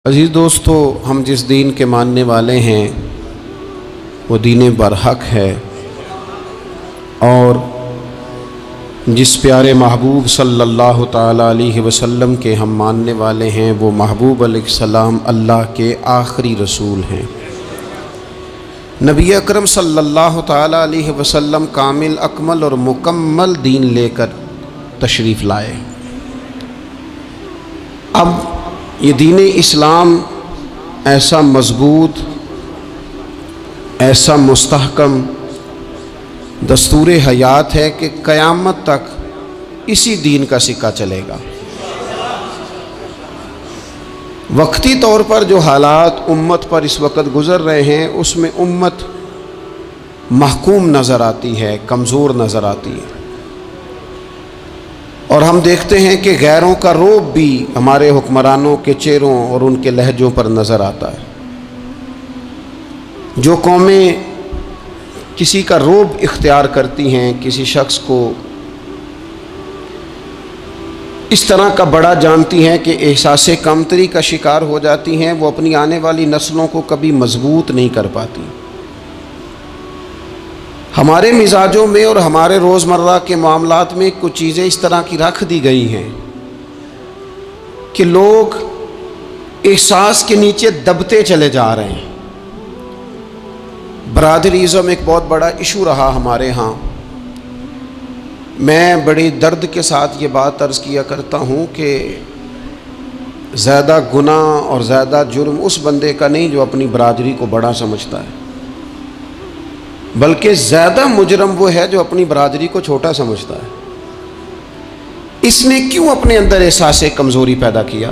عزیز دوستو، ہم جس دین کے ماننے والے ہیں وہ دین برحق ہے، اور جس پیارے محبوب صلی اللہ تعالیٰ علیہ وسلم کے ہم ماننے والے ہیں وہ محبوب علیہ السلام اللہ کے آخری رسول ہیں۔ نبی اکرم صلی اللہ تعالیٰ علیہ وسلم کامل، اکمل اور مکمل دین لے کر تشریف لائے۔ اب یہ دین اسلام ایسا مضبوط، ایسا مستحکم دستور حیات ہے کہ قیامت تک اسی دین کا سکہ چلے گا۔ وقتی طور پر جو حالات امت پر اس وقت گزر رہے ہیں اس میں امت محکوم نظر آتی ہے، کمزور نظر آتی ہے، اور ہم دیکھتے ہیں کہ غیروں کا رعب بھی ہمارے حکمرانوں کے چہروں اور ان کے لہجوں پر نظر آتا ہے۔ جو قومیں کسی کا رعب اختیار کرتی ہیں، کسی شخص کو اس طرح کا بڑا جانتی ہیں کہ احساس کمتری کا شکار ہو جاتی ہیں، وہ اپنی آنے والی نسلوں کو کبھی مضبوط نہیں کر پاتی۔ ہمارے مزاجوں میں اور ہمارے روزمرہ کے معاملات میں کچھ چیزیں اس طرح کی رکھ دی گئی ہیں کہ لوگ احساس کے نیچے دبتے چلے جا رہے ہیں۔ برادریزم ایک بہت بڑا ایشو رہا ہمارے ہاں۔ میں بڑی درد کے ساتھ یہ بات عرض کیا کرتا ہوں کہ زیادہ گناہ اور زیادہ جرم اس بندے کا نہیں جو اپنی برادری کو بڑا سمجھتا ہے، بلکہ زیادہ مجرم وہ ہے جو اپنی برادری کو چھوٹا سمجھتا ہے۔ اس نے کیوں اپنے اندر احساس کمزوری پیدا کیا؟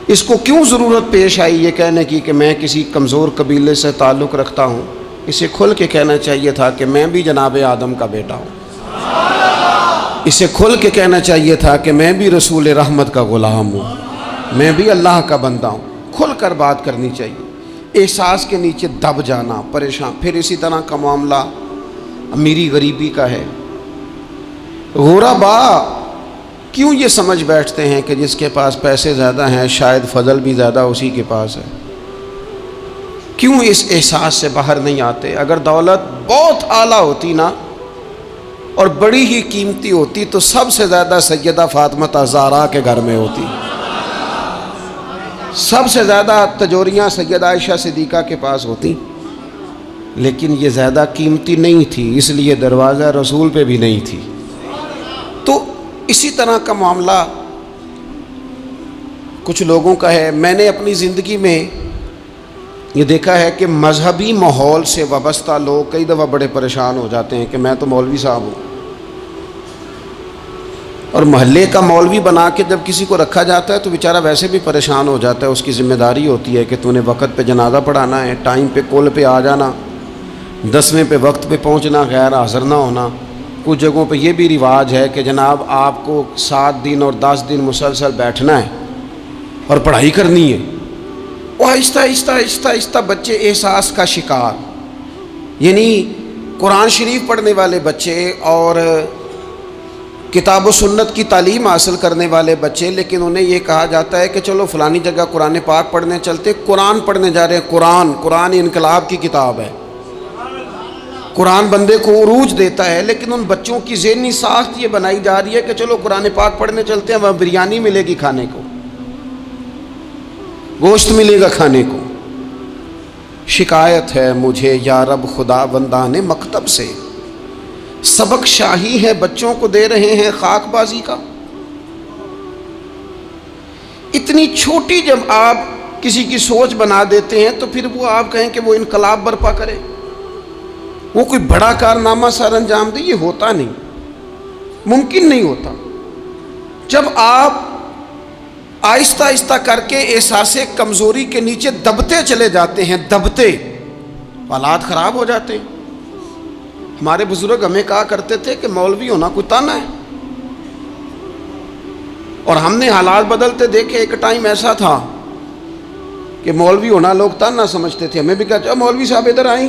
اس کو کیوں ضرورت پیش آئی یہ کہنے کی کہ میں کسی کمزور قبیلے سے تعلق رکھتا ہوں؟ اسے کھل کے کہنا چاہیے تھا کہ میں بھی جناب آدم کا بیٹا ہوں۔ اسے کھل کے کہنا چاہیے تھا کہ میں بھی رسول رحمت کا غلام ہوں، میں بھی اللہ کا بندہ ہوں۔ کھل کر بات کرنی چاہیے۔ احساس کے نیچے دب جانا، پریشان۔ پھر اسی طرح کا معاملہ امیری غریبی کا ہے۔ غربا کیوں یہ سمجھ بیٹھتے ہیں کہ جس کے پاس پیسے زیادہ ہیں شاید فضل بھی زیادہ اسی کے پاس ہے؟ کیوں اس احساس سے باہر نہیں آتے؟ اگر دولت بہت اعلیٰ ہوتی نا اور بڑی ہی قیمتی ہوتی تو سب سے زیادہ سیدہ فاطمہ زہرا کے گھر میں ہوتی، سب سے زیادہ تجوریاں سیدہ عائشہ صدیقہ کے پاس ہوتی، لیکن یہ زیادہ قیمتی نہیں تھی، اس لیے دروازہ رسول پہ بھی نہیں تھی۔ تو اسی طرح کا معاملہ کچھ لوگوں کا ہے۔ میں نے اپنی زندگی میں یہ دیکھا ہے کہ مذہبی ماحول سے وابستہ لوگ کئی دفعہ بڑے پریشان ہو جاتے ہیں کہ میں تو مولوی صاحب ہوں، اور محلے کا مولوی بنا کے جب کسی کو رکھا جاتا ہے تو بیچارہ ویسے بھی پریشان ہو جاتا ہے۔ اس کی ذمہ داری ہوتی ہے کہ تو نے وقت پہ جنازہ پڑھانا ہے، ٹائم پہ کول پہ آ جانا، 10ویں پہ وقت پہ پہنچنا، غیر حاضر نہ ہونا۔ کچھ جگہوں پہ یہ بھی رواج ہے کہ جناب آپ کو 7 دن اور 10 دن مسلسل بیٹھنا ہے اور پڑھائی کرنی ہے۔ وہ آہستہ آہستہ آہستہ آہستہ بچے احساس کا شکار، یعنی قرآن شریف پڑھنے والے بچے اور کتاب و سنت کی تعلیم حاصل کرنے والے بچے، لیکن انہیں یہ کہا جاتا ہے کہ چلو فلانی جگہ قرآن پاک پڑھنے چلتے، قرآن پڑھنے جا رہے ہیں۔ قرآن انقلاب کی کتاب ہے، قرآن بندے کو عروج دیتا ہے، لیکن ان بچوں کی ذہنی ساخت یہ بنائی جا رہی ہے کہ چلو قرآن پاک پڑھنے چلتے ہیں، وہاں بریانی ملے گی کھانے کو، گوشت ملے گا کھانے کو۔ شکایت ہے مجھے یا رب خدا بندان مکتب سے، سبق شاہی ہے بچوں کو دے رہے ہیں خاک بازی کا۔ اتنی چھوٹی جب آپ کسی کی سوچ بنا دیتے ہیں تو پھر وہ آپ کہیں کہ وہ انقلاب برپا کرے، وہ کوئی بڑا کارنامہ سر انجام دے، یہ ہوتا نہیں، ممکن نہیں ہوتا۔ جب آپ آہستہ آہستہ کر کے احساس کمزوری کے نیچے دبتے چلے جاتے ہیں، دبتے، حالات خراب ہو جاتے ہیں۔ ہمارے بزرگ ہمیں کہا کرتے تھے کہ مولوی ہونا کوئی تانا ہے، اور ہم نے حالات بدلتے دیکھے۔ ایک ٹائم ایسا تھا کہ مولوی ہونا لوگ تانا سمجھتے تھے، ہمیں بھی کہا مولوی صاحب ادھر آئیں۔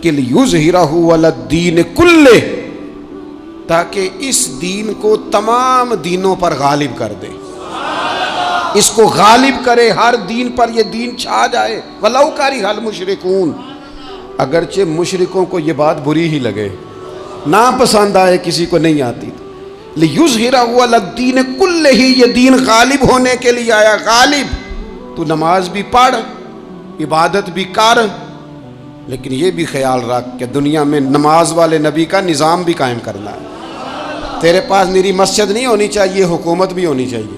کہ لیظہرہ علی الدین کلہ، تاکہ اس دین کو تمام دینوں پر غالب کر دے، اس کو غالب کرے، ہر دین پر یہ دین چھا جائے۔ وَلَوْ كَرِهَ الْمُشْرِكُونَ، اگرچہ مشرکوں کو یہ بات بری ہی لگے، ناپسند آئے، کسی کو نہیں آتی، لِيُظْهِرَهُ عَلَى الدِّينِ كُلِّهِ، یہ دین غالب ہونے کے لیے آیا۔ غالب، تو نماز بھی پڑھ، عبادت بھی کر، لیکن یہ بھی خیال رکھ کہ دنیا میں نماز والے نبی کا نظام بھی قائم کرنا ہے۔ تیرے پاس نری مسجد نہیں ہونی چاہیے، حکومت بھی ہونی چاہیے۔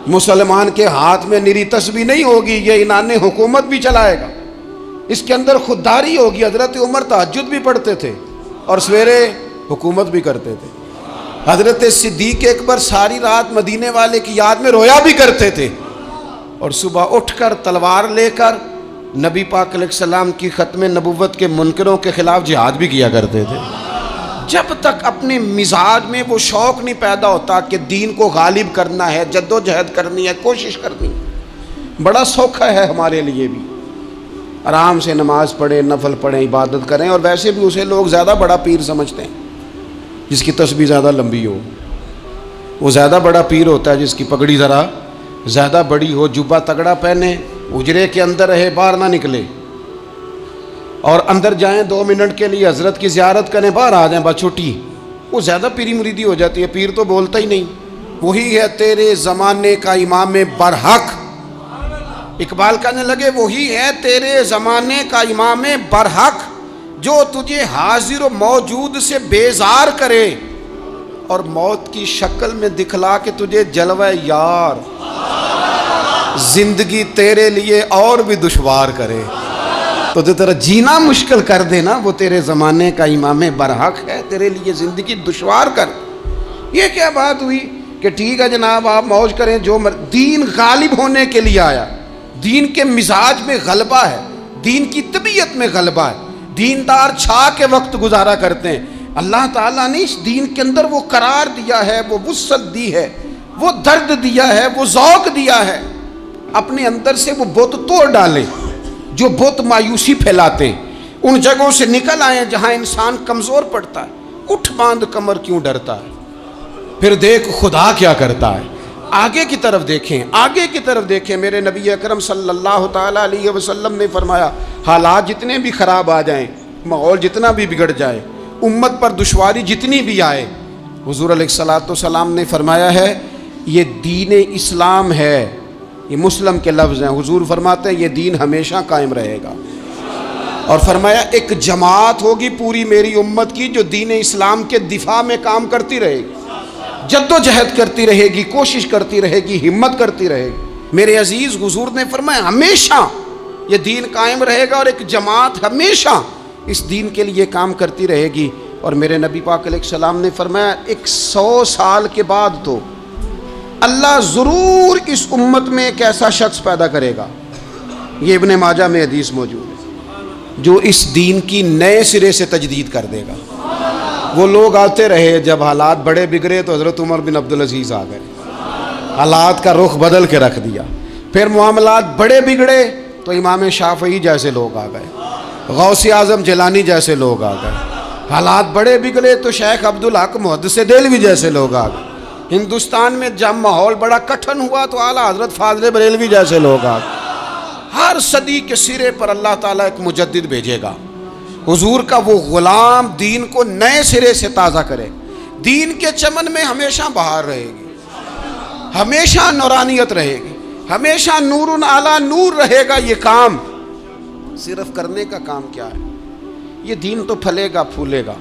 مسلمان کے ہاتھ میں نری تسبیح نہیں ہوگی، یہ انان حکومت بھی چلائے گا۔ اس کے اندر خودداری ہوگی۔ حضرت عمر تہجد بھی پڑھتے تھے اور سویرے حکومت بھی کرتے تھے۔ حضرت صدیق اکبر ساری رات مدینے والے کی یاد میں رویا بھی کرتے تھے، اور صبح اٹھ کر تلوار لے کر نبی پاک علیہ السلام کی ختم نبوت کے منکروں کے خلاف جہاد بھی کیا کرتے تھے۔ جب تک اپنے مزاج میں وہ شوق نہیں پیدا ہوتا کہ دین کو غالب کرنا ہے، جد و جہد کرنی ہے، کوشش کرنی ہے، بڑا سوکھا ہے ہمارے لیے بھی۔ آرام سے نماز پڑھیں، نفل پڑھیں، عبادت کریں، اور ویسے بھی اسے لوگ زیادہ بڑا پیر سمجھتے ہیں جس کی تسبیح زیادہ لمبی ہو۔ وہ زیادہ بڑا پیر ہوتا ہے جس کی پگڑی ذرا زیادہ بڑی ہو، جبہ تگڑا پہنے، اجرے کے اندر رہے، باہر نہ نکلے، اور اندر جائیں 2 منٹ کے لیے حضرت کی زیارت کریں، باہر آ جائیں، بس چھٹی۔ وہ زیادہ پیری مریدی ہو جاتی ہے، پیر تو بولتا ہی نہیں۔ وہی ہے تیرے زمانے کا امام برحق، اقبال کہنے لگے وہی ہے تیرے زمانے کا امام برحق، جو تجھے حاضر و موجود سے بیزار کرے اور موت کی شکل میں دکھلا کے تجھے جلوہ یار، زندگی تیرے لیے اور بھی دشوار کرے، تو جو تیرا جینا مشکل کر دے نا، وہ تیرے زمانے کا امام برحق ہے، تیرے لیے زندگی دشوار کر۔ یہ کیا بات ہوئی کہ ٹھیک ہے جناب آپ موج کریں جو دین غالب ہونے کے لیے آیا، دین کے مزاج میں غلبہ ہے، دین کی طبیعت میں غلبہ ہے، دیندار چھا کے وقت گزارا کرتے ہیں۔ اللہ تعالیٰ نے اس دین کے اندر وہ قرار دیا ہے، وہ وسعت دی ہے، وہ درد دیا ہے، وہ ذوق دیا ہے۔ اپنے اندر سے وہ بت توڑ ڈالیں جو بت مایوسی پھیلاتے ہیں، ان جگہوں سے نکل آئیں جہاں انسان کمزور پڑتا ہے۔ اٹھ باندھ کمر کیوں ڈرتا ہے، پھر دیکھ خدا کیا کرتا ہے۔ آگے کی طرف دیکھیں، آگے کی طرف دیکھیں۔ میرے نبی اکرم صلی اللہ تعالیٰ علیہ وسلم نے فرمایا حالات جتنے بھی خراب آ جائیں، ماحول جتنا بھی بگڑ جائے، امت پر دشواری جتنی بھی آئے، حضور علیہ الصلوۃ والسلام نے فرمایا ہے یہ دین اسلام ہے، یہ مسلم کے لفظ ہیں، حضور فرماتے ہیں یہ دین ہمیشہ قائم رہے گا، اور فرمایا ایک جماعت ہوگی پوری میری امت کی جو دین اسلام کے دفاع میں کام کرتی رہے گی، جد و جہد کرتی رہے گی، کوشش کرتی رہے گی، ہمت کرتی رہے گی۔ میرے عزیز حضور نے فرمایا ہمیشہ یہ دین قائم رہے گا، اور ایک جماعت ہمیشہ اس دین کے لیے کام کرتی رہے گی۔ اور میرے نبی پاک علیہ السلام نے فرمایا 100 سال کے بعد تو اللہ ضرور اس امت میں ایک ایسا شخص پیدا کرے گا، یہ ابن ماجہ میں حدیث موجود ہے، جو اس دین کی نئے سرے سے تجدید کر دے گا۔ وہ لوگ آتے رہے، جب حالات بڑے بگڑے تو حضرت عمر بن عبدالعزیز آ گئے، حالات کا رخ بدل کے رکھ دیا۔ پھر معاملات بڑے بگڑے تو امام شافعی جیسے لوگ آ گئے، غوث اعظم جیلانی جیسے لوگ آ گئے۔ حالات بڑے بگڑے تو شیخ عبدالحق محدث دہلوی جیسے لوگ آ گئے۔ ہندوستان میں جب ماحول بڑا کٹھن ہوا تو اعلیٰ حضرت فاضل بریلوی جیسے لوگ آ گئے۔ ہر صدی کے سرے پر اللہ تعالیٰ ایک مجدد بھیجے گا، حضور کا وہ غلام دین کو نئے سرے سے تازہ کرے۔ دین کے چمن میں ہمیشہ بہار رہے گی، ہمیشہ نورانیت رہے گی، ہمیشہ نور اعلیٰ نور رہے گا۔ یہ کام صرف کرنے کا کام کیا ہے، یہ دین تو پھلے گا پھولے گا۔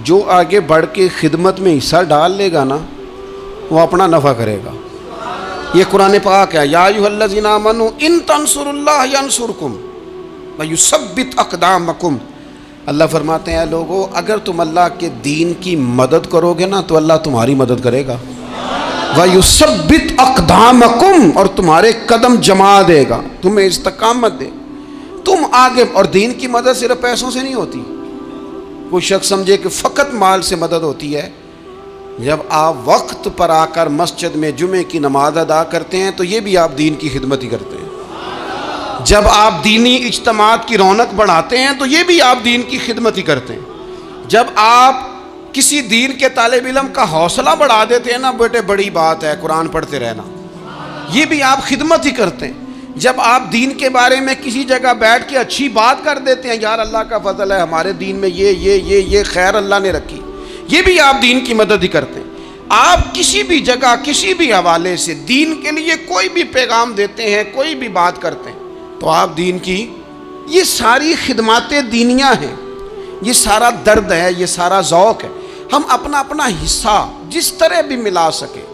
جو آگے بڑھ کے خدمت میں حصہ ڈال لے گا نا، وہ اپنا نفع کرے گا۔ یہ قرآن پاک ہے، یا ایھا الذین آمنوا ان تنصروا اللہ ینصرکم ویثبت اقدامکم۔ اللہ فرماتے ہیں اے لوگو اگر تم اللہ کے دین کی مدد کرو گے نا تو اللہ تمہاری مدد کرے گا، ویثبت اقدامکم، اور تمہارے قدم جما دے گا، تمہیں استقامت دے۔ تم آگے، اور دین کی مدد صرف پیسوں سے نہیں ہوتی۔ کوئی شخص سمجھے کہ فقط مال سے مدد ہوتی ہے، جب آپ وقت پر آ کر مسجد میں جمعے کی نماز ادا کرتے ہیں تو یہ بھی آپ دین کی خدمت ہی کرتے ہیں۔ جب آپ دینی اجتماعات کی رونق بڑھاتے ہیں تو یہ بھی آپ دین کی خدمت ہی کرتے ہیں. جب آپ کسی دین کے طالب علم کا حوصلہ بڑھا دیتے ہیں نا، بیٹے بڑی بات ہے قرآن پڑھتے رہنا، یہ بھی آپ خدمت ہی کرتے ہیں. جب آپ دین کے بارے میں کسی جگہ بیٹھ کے اچھی بات کر دیتے ہیں، یار اللہ کا فضل ہے ہمارے دین میں یہ خیر اللہ نے رکھی، یہ بھی آپ دین کی مدد ہی کرتے ہیں. آپ کسی بھی جگہ کسی بھی حوالے سے دین کے لیے کوئی بھی پیغام دیتے ہیں، کوئی بھی بات کرتے ہیں، تو آپ دین کی یہ ساری خدمات دینیاں ہیں، یہ سارا درد ہے، یہ سارا ذوق ہے. ہم اپنا اپنا حصہ جس طرح بھی ملا سکے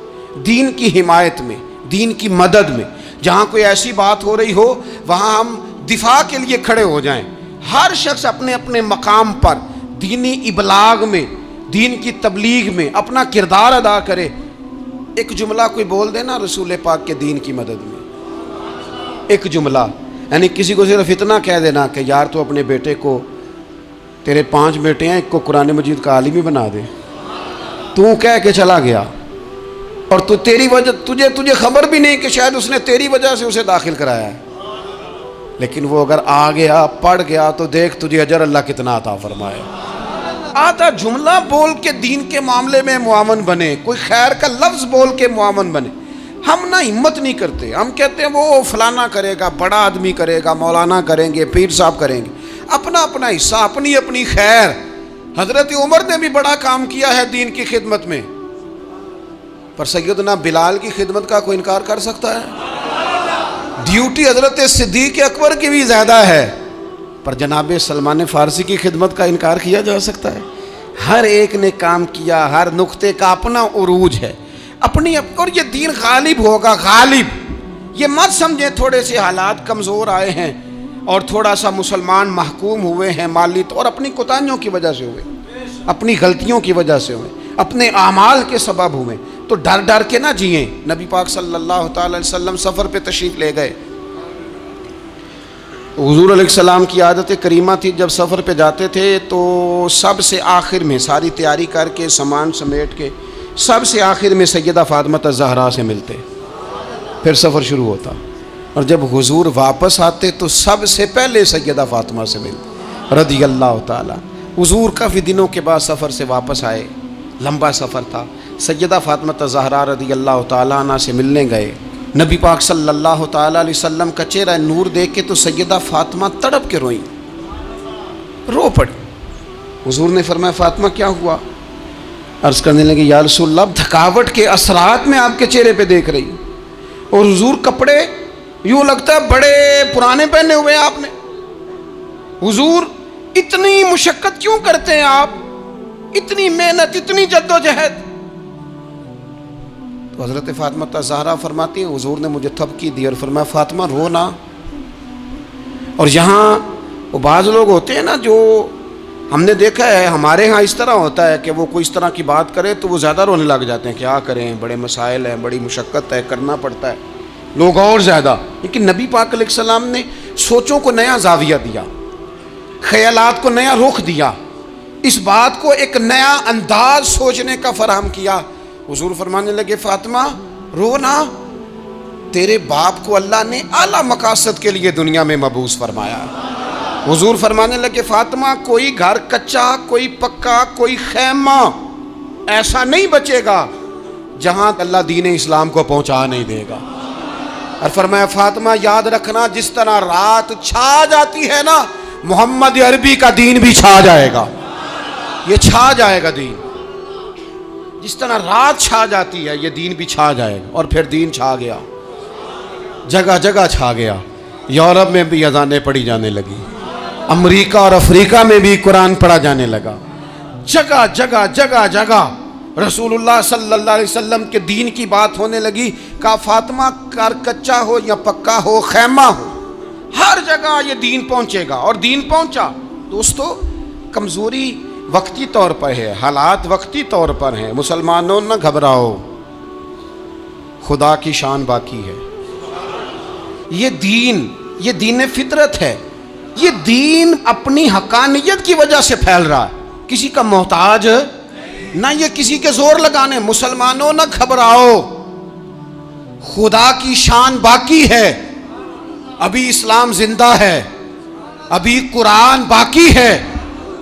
دین کی حمایت میں، دین کی مدد میں. جہاں کوئی ایسی بات ہو رہی ہو وہاں ہم دفاع کے لیے کھڑے ہو جائیں. ہر شخص اپنے اپنے مقام پر دینی ابلاغ میں، دین کی تبلیغ میں اپنا کردار ادا کرے. ایک جملہ کوئی بول دے نا رسول پاک کے دین کی مدد میں، ایک جملہ، یعنی کسی کو صرف اتنا کہہ دینا کہ یار تو اپنے بیٹے کو، تیرے 5 بیٹے ہیں، ایک کو قرآن مجید کا عالم ہی بنا دے. تو کہہ کے چلا گیا اور تو تیری وجہ تجھے خبر بھی نہیں کہ شاید اس نے تیری وجہ سے اسے داخل کرایا ہے، لیکن وہ اگر آ گیا پڑھ گیا تو دیکھ تجھے اجر اللہ کتنا عطا فرمائے. آدھا جملہ بول کے دین کے معاملے میں معاون بنے، کوئی خیر کا لفظ بول کے معاون بنے. ہم نہ ہمت نہیں کرتے، ہم کہتے ہیں وہ فلانا کرے گا، بڑا آدمی کرے گا، مولانا کریں گے، پیر صاحب کریں گے. اپنا اپنا حصہ، اپنی اپنی خیر. حضرت عمر نے بھی بڑا کام کیا ہے دین کی خدمت میں، پر سیدنا بلال کی خدمت کا کوئی انکار کر سکتا ہے؟ ڈیوٹی حضرت صدیق اکبر کی بھی زیادہ ہے، پر جناب سلمان فارسی کی خدمت کا انکار کیا جا سکتا ہے؟ ہر ایک نے کام کیا، ہر نقطے کا اپنا عروج ہے، اپنی. اور یہ دین غالب ہوگا، غالب. یہ مت سمجھیں تھوڑے سے حالات کمزور آئے ہیں اور تھوڑا سا مسلمان محکوم ہوئے ہیں مالی طور، اپنی کوتاہیوں کی وجہ سے ہوئے، اپنی غلطیوں کی وجہ سے ہوئے، اپنے اعمال کے سبب ہوئے. تو ڈر ڈر کے نہ جئیں. نبی پاک صلی اللہ تعالی علیہ وسلم سفر پہ تشریف لے گئے. حضور علیہ السلام کی عادت کریمہ تھی جب سفر پہ جاتے تھے تو سب سے آخر میں ساری تیاری کر کے سامان سمیٹ کے سب سے آخر میں سیدہ فاطمہ الزہرا سے ملتے، پھر سفر شروع ہوتا. اور جب حضور واپس آتے تو سب سے پہلے سیدہ فاطمہ سے ملتے رضی اللہ تعالی. حضور کافی دنوں کے بعد سفر سے واپس آئے، لمبا سفر تھا. سیدہ فاطمہ الزہرا رضی اللہ تعالیٰ عنہ سے ملنے گئے. نبی پاک صلی اللہ تعالیٰ علیہ وسلم کا چہرہ نور دیکھ کے تو سیدہ فاطمہ تڑپ کے روئیں، رو پڑی. حضور نے فرمایا فاطمہ کیا ہوا؟ عرض کرنے لگے یا رسول اللہ تھکاوٹ کے اثرات میں آپ کے چہرے پہ دیکھ رہی ہوں، اور حضور کپڑے یوں لگتا ہے بڑے پرانے پہنے ہوئے ہیں آپ نے. حضور اتنی مشقت کیوں کرتے ہیں آپ، اتنی محنت، اتنی جدوجہد؟ تو حضرت فاطمہ الزہرا فرماتی ہیں حضور نے مجھے تھپکی دی اور فرمایا فاطمہ رو نہ. اور یہاں وہ بعض لوگ ہوتے ہیں نا جو ہم نے دیکھا ہے ہمارے ہاں اس طرح ہوتا ہے کہ وہ کوئی اس طرح کی بات کرے تو وہ زیادہ رونے لگ جاتے ہیں، کیا کریں بڑے مسائل ہیں، بڑی مشقت ہے، کرنا پڑتا ہے، لوگ اور زیادہ. لیکن نبی پاک علیہ السلام نے سوچوں کو نیا زاویہ دیا، خیالات کو نیا رخ دیا، اس بات کو ایک نیا انداز سوچنے کا فراہم کیا. حضور فرمانے لگے فاطمہ رو نہ، تیرے باپ کو اللہ نے اعلیٰ مقاصد کے لیے دنیا میں مبعوث فرمایا. حضور فرمانے لگے فاطمہ کوئی گھر کچا، کوئی پکا، کوئی خیمہ ایسا نہیں بچے گا جہاں اللہ دین اسلام کو پہنچا نہیں دے گا. اور فرمایا فاطمہ یاد رکھنا جس طرح رات چھا جاتی ہے نا، محمد عربی کا دین بھی چھا جائے گا، یہ چھا جائے گا دین. جس طرح رات چھا جاتی ہے یہ دین بھی چھا جائے گا. اور پھر دین چھا گیا، جگہ جگہ چھا گیا. یورپ میں بھی اذانیں پڑھی جانے لگی، امریکہ اور افریقہ میں بھی قرآن پڑھا جانے لگا. جگہ جگہ جگہ جگہ رسول اللہ صلی اللہ علیہ وسلم کے دین کی بات ہونے لگی. کہا فاطمہ گھر کچا ہو یا پکا ہو، خیمہ ہو، ہر جگہ یہ دین پہنچے گا. اور دین پہنچا. دوستو کمزوری وقتی طور پر ہے، حالات وقتی طور پر ہیں. مسلمانوں نہ گھبراؤ، خدا کی شان باقی ہے. یہ دین فطرت ہے. یہ دین اپنی حقانیت کی وجہ سے پھیل رہا ہے، کسی کا محتاج نہ یہ کسی کے زور لگانے. مسلمانوں نہ گھبراؤ، خدا کی شان باقی ہے. ابھی اسلام زندہ ہے، ابھی قرآن باقی ہے۔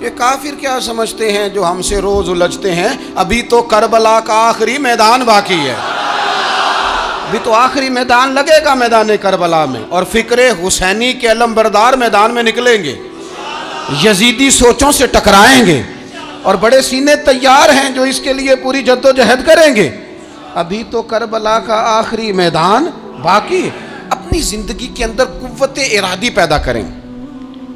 یہ کافر کیا سمجھتے ہیں جو ہم سے روز الجھتے ہیں؟ ابھی تو کربلا کا آخری میدان باقی ہے، ابھی تو آخری میدان لگے گا میدان کربلا میں، اور فکر حسینی کے علم بردار میدان میں نکلیں گے، یزیدی سوچوں سے ٹکرائیں گے، اور بڑے سینے تیار ہیں جو اس کے لیے پوری جدوجہد کریں گے۔ ابھی تو کربلا کا آخری میدان باقی ہے۔ اپنی زندگی کے اندر قوت ارادی پیدا کریں،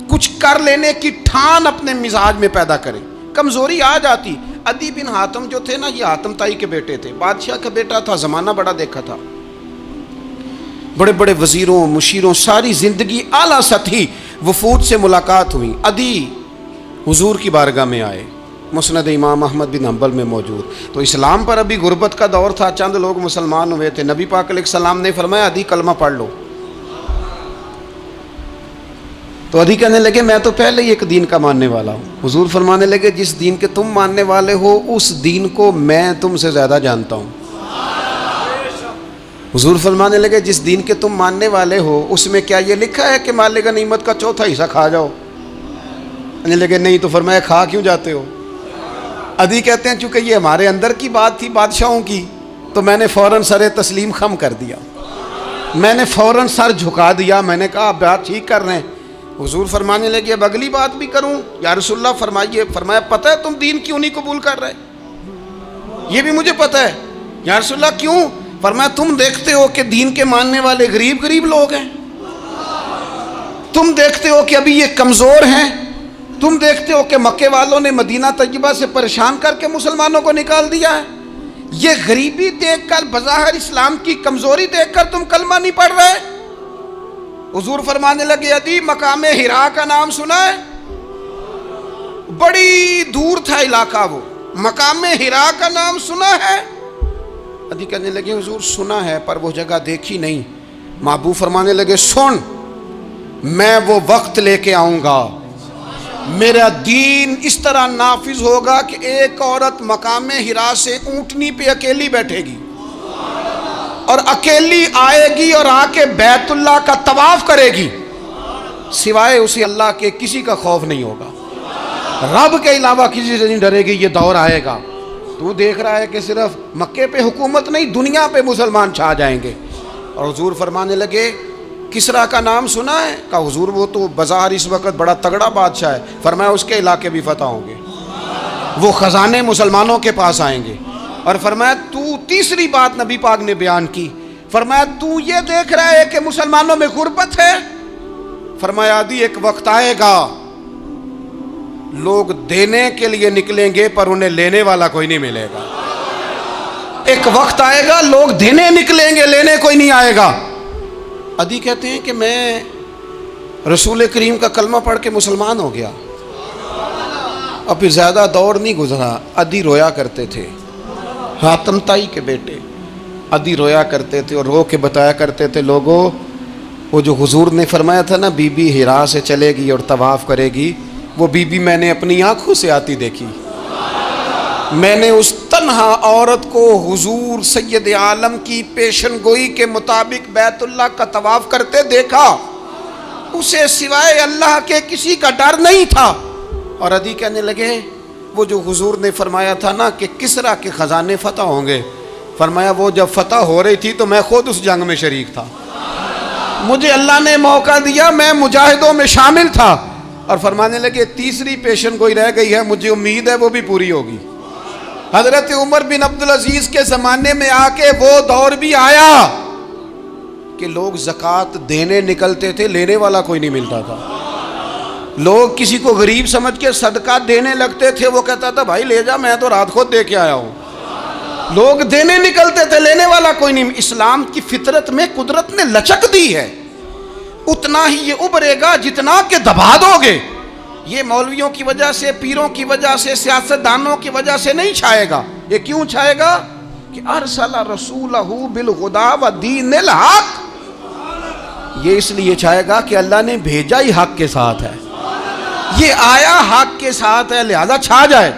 کچھ کر لینے کی ٹھان اپنے مزاج میں پیدا کریں۔ کمزوری آ جاتی۔ عدی بن حاتم جو تھے نا، یہ حاتم تائی کے بیٹے تھے، بادشاہ کا بیٹا تھا، زمانہ بڑا دیکھا تھا، بڑے بڑے وزیروں مشیروں، ساری زندگی اعلیٰ سطحی وفود سے ملاقات ہوئی۔ عدی حضور کی بارگاہ میں آئے، مسند امام احمد بن حنبل میں موجود۔ تو اسلام پر ابھی غربت کا دور تھا، چند لوگ مسلمان ہوئے تھے۔ نبی پاک علیہ السلام نے فرمایا عدی کلمہ پڑھ لو۔ تو عدی کہنے لگے میں تو پہلے ہی ایک دین کا ماننے والا ہوں۔ حضور فرمانے لگے جس دین کے تم ماننے والے ہو اس دین کو میں تم سے زیادہ جانتا ہوں۔ حضور فرمانے لگے جس دین کے تم ماننے والے ہو اس میں کیا یہ لکھا ہے کہ مال غنیمت کا چوتھا حصہ کھا جاؤ؟ کہنے لگے نہیں۔ تو فرمایا کھا کیوں جاتے ہو؟ عدی کہتے ہیں چونکہ یہ ہمارے اندر کی بات تھی بادشاہوں کی، تو میں نے فوراً سر تسلیم خم کر دیا، میں نے فوراً سر جھکا دیا، میں نے کہا آپ بات ٹھیک کر رہے ہیں۔ حضور فرمانے لگے اب اگلی بات بھی کروں یا رسول اللہ فرمائیے۔ فرمایا پتہ ہے تم دین کیوں نہیں قبول کر رہے؟ یہ بھی مجھے پتہ ہے۔ یا رسول اللہ کیوں؟ فرمایا تم دیکھتے ہو کہ دین کے ماننے والے غریب غریب لوگ ہیں، تم دیکھتے ہو کہ ابھی یہ کمزور ہیں، تم دیکھتے ہو کہ مکے والوں نے مدینہ طیبہ سے پریشان کر کے مسلمانوں کو نکال دیا ہے، یہ غریبی دیکھ کر بظاہر اسلام کی کمزوری دیکھ کر تم کلمہ نہیں پڑھ رہے؟ حضور فرمانے لگے عدی مقام ہرا کا نام سنا ہے؟ بڑی دور تھا علاقہ، وہ مقام ہرا کا نام سنا ہے؟ عدی کہنے لگے حضور سنا ہے پر وہ جگہ دیکھی نہیں۔ محبوب فرمانے لگے سن، میں وہ وقت لے کے آؤں گا، میرا دین اس طرح نافذ ہوگا کہ ایک عورت مقام ہرا سے اونٹنی پہ اکیلی بیٹھے گی اور اکیلی آئے گی اور آ کے بیت اللہ کا طواف کرے گی، سوائے اسے اللہ کے کسی کا خوف نہیں ہوگا، رب کے علاوہ کسی سے نہیں ڈرے گی۔ یہ دور آئے گا، تو دیکھ رہا ہے کہ صرف مکے پہ حکومت نہیں دنیا پہ مسلمان چھا جائیں گے۔ اور حضور فرمانے لگے کسرا کا نام سنا ہے؟ کہا حضور وہ تو بظاہر اس وقت بڑا تگڑا بادشاہ ہے۔ فرمایا اس کے علاقے بھی فتح ہوں گے، وہ خزانے مسلمانوں کے پاس آئیں گے۔ اور فرمایا تو تیسری بات نبی پاک نے بیان کی، فرمایا تو یہ دیکھ رہا ہے کہ مسلمانوں میں غربت ہے؟ فرمایا عدی ایک وقت آئے گا لوگ دینے کے لیے نکلیں گے پر انہیں لینے والا کوئی نہیں ملے گا۔ ایک وقت آئے گا لوگ دینے نکلیں گے لینے کوئی نہیں آئے گا۔ عدی کہتے ہیں کہ میں رسول کریم کا کلمہ پڑھ کے مسلمان ہو گیا، اور پھر زیادہ دور نہیں گزرا، عدی رویا کرتے تھے، حاتم تائی کے بیٹے عدی رویا کرتے تھے اور رو کے بتایا کرتے تھے لوگوں وہ جو حضور نے فرمایا تھا نا بی بی ہرا سے چلے گی اور طواف کرے گی، وہ بی بی میں نے اپنی آنکھوں سے آتی دیکھی، میں نے اس تنہا عورت کو حضور سید عالم کی پیشن گوئی کے مطابق بیت اللہ کا طواف کرتے دیکھا، اسے سوائے اللہ کے کسی کا ڈر نہیں تھا۔ اور عدی کہنے لگے وہ جو حضور نے فرمایا تھا نا کہ کسرا کے خزانے فتح ہوں گے، فرمایا وہ جب فتح ہو رہی تھی تو میں خود اس جنگ میں شریک تھا، مجھے اللہ نے موقع دیا، میں مجاہدوں میں شامل تھا۔ اور فرمانے لگے تیسری پیشن گوئی رہ گئی ہے، مجھے امید ہے وہ بھی پوری ہوگی۔ حضرت عمر بن عبدالعزیز کے زمانے میں آ کے وہ دور بھی آیا کہ لوگ زکوٰۃ دینے نکلتے تھے، لینے والا کوئی نہیں ملتا تھا، لوگ کسی کو غریب سمجھ کے صدقہ دینے لگتے تھے، وہ کہتا تھا بھائی لے جا میں تو رات خود دے کے آیا ہوں، لوگ دینے نکلتے تھے لینے والا کوئی نہیں۔ اسلام کی فطرت میں قدرت نے لچک دی ہے، اتنا ہی یہ ابھرے گا جتنا کہ دبا دو گے۔ یہ مولویوں کی وجہ سے، پیروں کی وجہ سے، سیاستدانوں کی وجہ سے نہیں چھائے گا۔ یہ کیوں چھائے گا کہ ارسل رسولہ بالہدی ودین الحق، یہ اس لیے چھائے گا کہ اللہ نے بھیجا ہی حق کے ساتھ ہے، یہ آیا حق کے ساتھ ہے، لہذا چھا جائے۔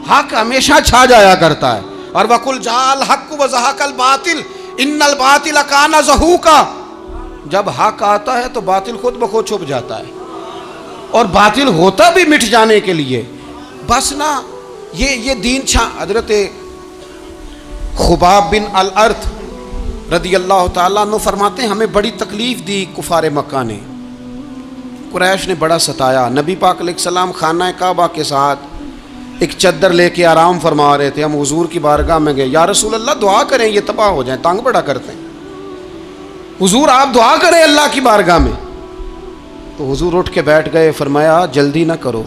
حق ہمیشہ چھا جایا کرتا ہے۔ اور وَقُلْ جَاءَ الْحَقُّ وَزَهَقَ الْبَاطِلُ إِنَّ الْبَاطِلَ كَانَ زَهُوقًا، جب حق آتا ہے تو باطل خود بخود چھپ جاتا ہے، اور باطل ہوتا بھی مٹ جانے کے لیے بس نا یہ دین حضرت خباب بن الارت رضی اللہ تعالیٰ عنہ فرماتے ہیں ہمیں بڑی تکلیف دی کفار مکہ نے، قریش نے بڑا ستایا۔ نبی پاک علیہ السلام خانہ کعبہ کے ساتھ ایک چادر لے کے آرام فرما رہے تھے، ہم حضور کی بارگاہ میں گئے، یا رسول اللہ دعا کریں یہ تباہ ہو جائیں، تنگ بڑا کرتے ہیں، حضور آپ دعا کریں اللہ کی بارگاہ میں۔ تو حضور اٹھ کے بیٹھ گئے، فرمایا جلدی نہ کرو،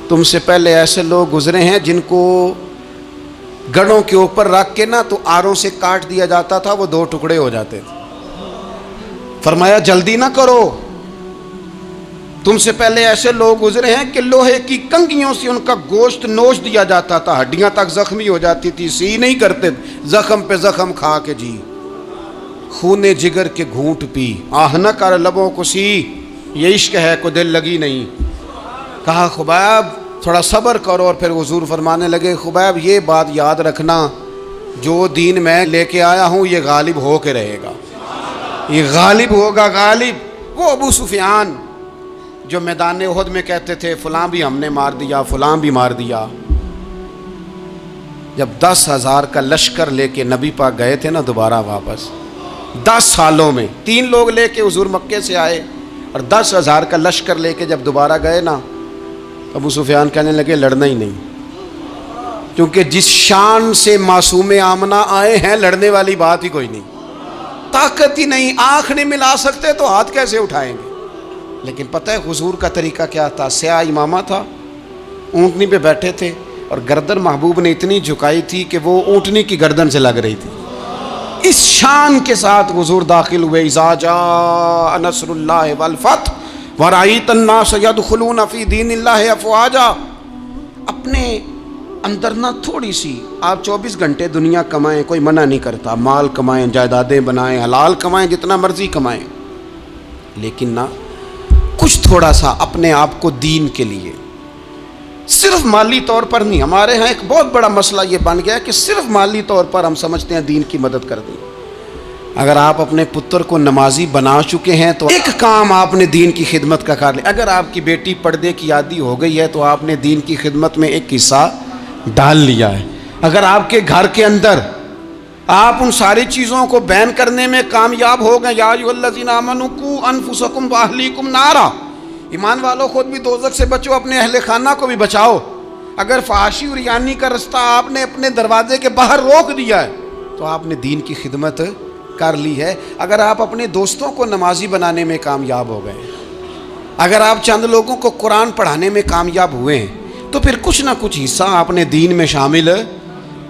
تم سے پہلے ایسے لوگ گزرے ہیں جن کو گڑوں کے اوپر رکھ کے نا تو آروں سے کاٹ دیا جاتا تھا، وہ 2 ٹکڑے ہو جاتے تھے۔ فرمایا جلدی نہ کرو، تم سے پہلے ایسے لوگ گزرے ہیں کہ لوہے کی کنگھیوں سے ان کا گوشت نوچ دیا جاتا تھا، ہڈیاں تک زخمی ہو جاتی تھی، سی نہیں کرتے، زخم پہ زخم کھا کے جی، خون جگر کے گھونٹ پی، آہ نہ کر لبوں کو سی، یہ عشق ہے کو دل لگی نہیں۔ کہا خبیب تھوڑا صبر کرو، اور پھر حضور فرمانے لگے خبیب یہ بات یاد رکھنا، جو دین میں لے کے آیا ہوں یہ غالب ہو کے رہے گا، یہ غالب ہوگا، غالب۔ وہ ابو سفیان جو میدان احد میں کہتے تھے فلاں بھی ہم نے مار دیا، فلاں بھی مار دیا، جب 10,000 کا لشکر لے کے نبی پاک گئے تھے نا دوبارہ واپس، 10 سالوں میں 3 لوگ لے کے حضور مکے سے آئے، اور 10,000 کا لشکر لے کے جب دوبارہ گئے نا، ابو سفیان کہنے لگے لڑنا ہی نہیں، کیونکہ جس شان سے معصوم آمنہ آئے ہیں لڑنے والی بات ہی کوئی نہیں، طاقت ہی نہیں، آنکھ نہیں ملا سکتے تو ہاتھ کیسے اٹھائیں گے۔ لیکن پتہ ہے حضور کا طریقہ کیا تھا؟ سیاہ امامہ تھا، اونٹنی پہ بیٹھے تھے، اور گردن محبوب نے اتنی جھکائی تھی کہ وہ اونٹنی کی گردن سے لگ رہی تھی، اس شان کے ساتھ حضور داخل ہوئے۔ اذا جاء نصر اللہ والفتح ورأیت الناس يدخلون فی دین اللہ افواجا۔ اپنے اندر نہ تھوڑی سی، آپ 24 گھنٹے دنیا کمائیں، کوئی منع نہیں کرتا، مال کمائیں، جائیدادیں بنائیں، حلال کمائیں، جتنا مرضی کمائیں، لیکن نہ کچھ تھوڑا سا اپنے آپ کو دین کے لیے، صرف مالی طور پر نہیں۔ ہمارے ہاں ایک بہت بڑا مسئلہ یہ بن گیا ہے کہ صرف مالی طور پر ہم سمجھتے ہیں دین کی مدد کر دیں۔ اگر آپ اپنے پتر کو نمازی بنا چکے ہیں تو ایک کام آپ نے دین کی خدمت کا کر لیا۔ اگر آپ کی بیٹی پردے کی عادی ہو گئی ہے تو آپ نے دین کی خدمت میں ایک حصہ ڈال لیا ہے۔ اگر آپ کے گھر کے اندر آپ ان ساری چیزوں کو بین کرنے میں کامیاب ہو گئے، یا ایھا الذین آمنوا قوا انفسکم واہلیکم نارا، ایمان والو خود بھی دوزخ سے بچو، اپنے اہل خانہ کو بھی بچاؤ۔ اگر فحاشی اور ریانی کا رستہ آپ نے اپنے دروازے کے باہر روک دیا ہے تو آپ نے دین کی خدمت کر لی ہے۔ اگر آپ اپنے دوستوں کو نمازی بنانے میں کامیاب ہو گئے، اگر آپ چند لوگوں کو قرآن پڑھانے میں کامیاب ہوئے ہیں، تو پھر کچھ نہ کچھ حصہ آپ نے دین میں شامل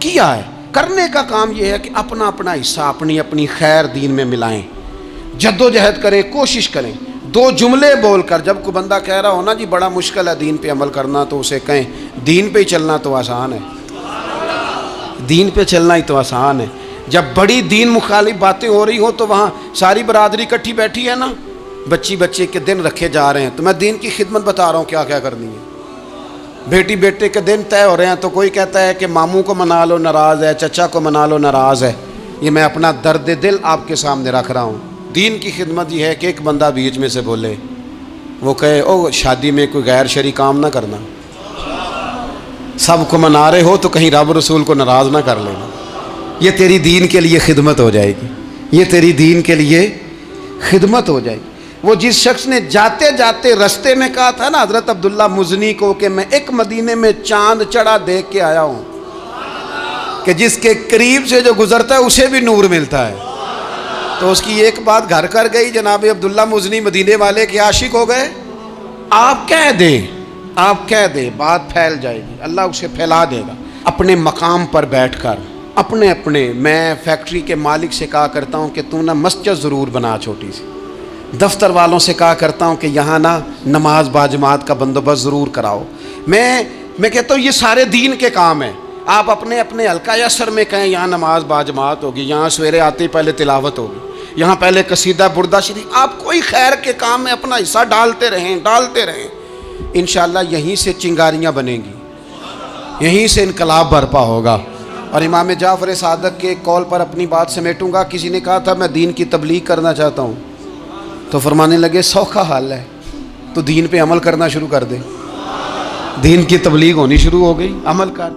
کیا ہے۔ کرنے کا کام یہ ہے کہ اپنا اپنا حصہ اپنی اپنی خیر دین میں ملائیں، جدوجہد کریں، کوشش کریں۔ 2 جملے بول کر، جب کوئی بندہ کہہ رہا ہو نا جی بڑا مشکل ہے دین پہ عمل کرنا، تو اسے کہیں دین پہ ہی چلنا تو آسان ہے، دین پہ چلنا ہی تو آسان ہے۔ جب بڑی دین مخالف باتیں ہو رہی ہوں تو وہاں ساری برادری کٹھی بیٹھی ہے نا، بچے کے دن رکھے جا رہے ہیں، تو میں دین کی خدمت بتا رہا ہوں کیا کیا کرنی ہے۔ بیٹی بیٹے کے دن طے ہو رہے ہیں تو کوئی کہتا ہے کہ ماموں کو منا لو ناراض ہے، چچا کو منا لو ناراض ہے۔ یہ میں اپنا درد دل آپ کے سامنے رکھ رہا ہوں۔ دین کی خدمت یہ ہے کہ ایک بندہ بیچ میں سے بولے، وہ کہے او شادی میں کوئی غیر شرعی کام نہ کرنا، سب کو منا رہے ہو تو کہیں رب رسول کو ناراض نہ کر لینا۔ یہ تیری دین کے لیے خدمت ہو جائے گی، یہ تیری دین کے لیے خدمت ہو جائے گی۔ وہ جس شخص نے جاتے جاتے رستے میں کہا تھا نا حضرت عبداللہ مزنی کو کہ میں ایک مدینے میں چاند چڑھا دیکھ کے آیا ہوں کہ جس کے قریب سے جو گزرتا ہے اسے بھی نور ملتا ہے، تو اس کی ایک بات گھر کر گئی، جناب عبداللہ مزنی مدینے والے کے عاشق ہو گئے۔ آپ کہہ دیں بات پھیل جائے گی، اللہ اسے پھیلا دے گا۔ اپنے مقام پر بیٹھ کر اپنے میں فیکٹری کے مالک سے کہا کرتا ہوں کہ تو نا مسجد ضرور بنا چھوٹی سی، دفتر والوں سے کہا کرتا ہوں کہ یہاں نا نماز باجماعت کا بندوبست ضرور کراؤ۔ میں کہتا ہوں یہ سارے دین کے کام ہیں۔ آپ اپنے حلقہ یسر میں کہیں یہاں نماز باجماعت ہوگی، یہاں سویرے آتے ہی پہلے تلاوت ہوگی، یہاں پہلے قصیدہ بردہ شریف، آپ کوئی خیر کے کام میں اپنا حصہ ڈالتے رہیں، انشاءاللہ یہیں سے چنگاریاں بنیں گی، یہیں سے انقلاب برپا ہوگا۔ اور امام جعفر صادق کے قول پر اپنی بات سمیٹوں گا. کسی نے کہا تھا میں دین کی تبلیغ کرنا چاہتا ہوں, تو فرمانے لگے سوکھا حال ہے, تو دین پہ عمل کرنا شروع کر دے. دین کی تبلیغ ہونی شروع ہو گئی, عمل کر.